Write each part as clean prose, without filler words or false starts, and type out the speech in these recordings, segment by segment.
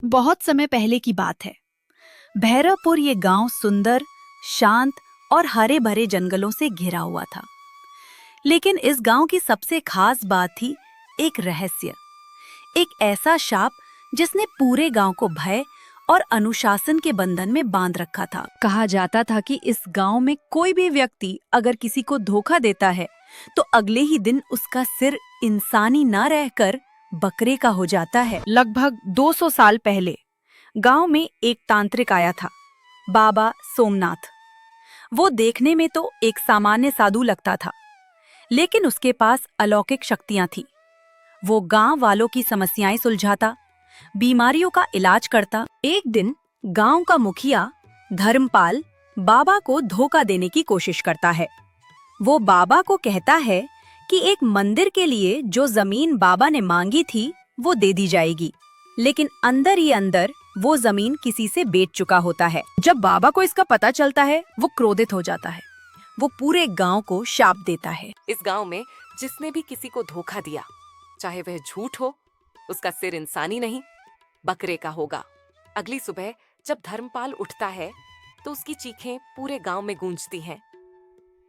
बहुत समय पहले की बात है। भैरवपुर ये गांव सुंदर, शांत और हरे भरे जंगलों से घिरा हुआ था। लेकिन इस गांव की सबसे खास बात थी एक रहस्य, एक ऐसा शाप जिसने पूरे गांव को भय और अनुशासन के बंधन में बांध रखा था। कहा जाता था कि इस गांव में कोई भी व्यक्ति अगर किसी को धोखा देता है तो अगले ही दिन उसका सिर इंसानी ना रहकर बकरे का हो जाता है। लगभग 200 साल पहले गांव में एक तांत्रिक आया था, बाबा सोमनाथ। वो देखने में तो एक सामान्य साधु लगता था, लेकिन उसके पास अलौकिक शक्तियां थी। वो गांव वालों की समस्याएं सुलझाता, बीमारियों का इलाज करता। एक दिन गांव का मुखिया धर्मपाल बाबा को धोखा देने की कोशिश करता है। वो बाबा को कहता है कि एक मंदिर के लिए जो जमीन बाबा ने मांगी थी वो दे दी जाएगी, लेकिन अंदर ही अंदर वो जमीन किसी से बेच चुका होता है। जब बाबा को इसका पता चलता है, वो क्रोधित हो जाता है। वो पूरे गांव को शाप देता है। इस गांव में जिसने भी किसी को धोखा दिया, चाहे वह झूठ हो, उसका सिर इंसानी नहीं बकरे का होगा। अगली सुबह जब धर्मपाल उठता है तो उसकी चीखें पूरे गांव में गूंजती हैं।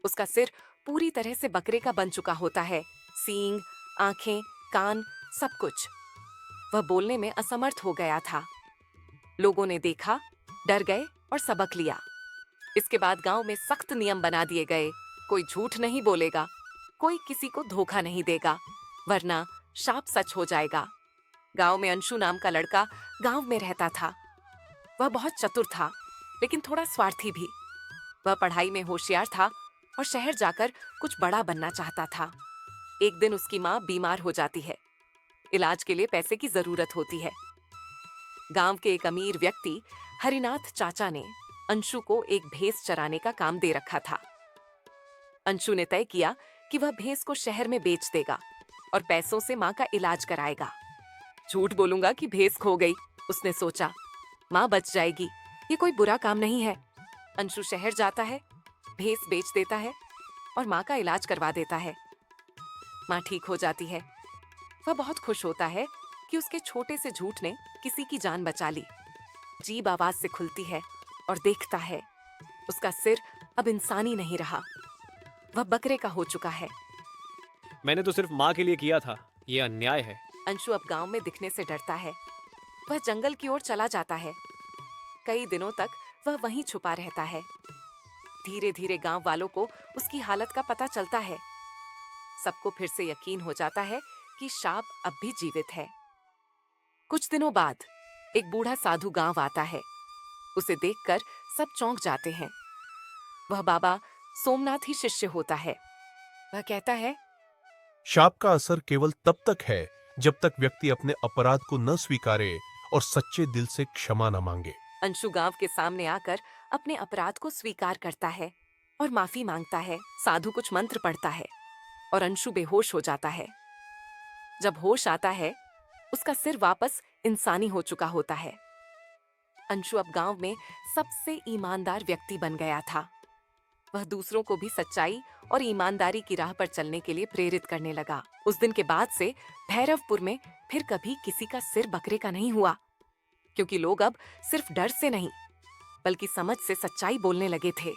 उसका सिर पूरी तरह से बकरे का बन चुका होता है, सींग, आंखें, कान, सब कुछ। वह बोलने में असमर्थ हो गया था। लोगों ने देखा, डर गए और सबक लिया। इसके बाद गांव में सख्त नियम बना दिए गए। कोई झूठ नहीं बोलेगा, कोई किसी को धोखा नहीं देगा, वरना शाप सच हो जाएगा। गांव में अंशु नाम का लड़का गांव में रहता था। वह बहुत चतुर था, लेकिन थोड़ा स्वार्थी भी। वह पढ़ाई में होशियार था और शहर जाकर कुछ बड़ा बनना चाहता था। एक दिन उसकी माँ बीमार हो जाती है। इलाज के लिए पैसे की जरूरत होती है। गांव के एक अमीर व्यक्ति हरिनाथ चाचा ने अंशु को एक भैंस चराने का काम दे रखा था। अंशु ने तय किया कि वह भैंस को शहर में बेच देगा और पैसों से माँ का इलाज कराएगा। झूठ बोलूंगा कि भैंस खो गई, उसने सोचा। माँ बच जाएगी, ये कोई बुरा काम नहीं है। अंशु शहर जाता है, भैंस बेच देता है और माँ का इलाज करवा देता है। माँ ठीक हो जाती है। वह बहुत खुश होता है कि उसके छोटे से झूठ ने किसी की जान बचा ली। अजीब आवाज से खुलती है और देखता है उसका सिर अब इंसानी नहीं रहा, वह बकरे का हो चुका है। मैंने तो सिर्फ माँ के लिए किया था, ये अन्याय है। अंशु अब गांव में दिखने से डरता है। वह जंगल की ओर चला जाता है। कई दिनों तक वह वहीं छुपा रहता है। धीरे धीरे गांव वालों को उसकी हालत का पता चलता है। सबको फिर से यकीन हो जाता है कि शाप अब भी जीवित है। कुछ दिनों बाद एक बूढ़ा साधु गांव आता है। उसे देखकर सब चौंक जाते हैं। वह बाबा सोमनाथ ही शिष्य होता है। वह कहता है, शाप का असर केवल तब तक है जब तक व्यक्ति अपने अपराध को न स्वीकारे और सच्चे दिल से क्षमा न मांगे। अंशु गांव के सामने आकर अपने अपराध को स्वीकार करता है और माफी मांगता है। साधु कुछ मंत्र पढ़ता है और अंशु बेहोश हो जाता है। जब होश आता है, उसका सिर वापस इंसानी हो चुका होता है। अंशु अब गांव में सबसे ईमानदार व्यक्ति बन गया था। वह दूसरों को भी सच्चाई और ईमानदारी की राह पर चलने के लिए प्रेरित करने लगा। उस दिन के बाद से भैरवपुर में फिर कभी किसी का सिर बकरे का नहीं हुआ, क्योंकि लोग अब सिर्फ डर से नहीं बल्कि समझ से सच्चाई बोलने लगे थे।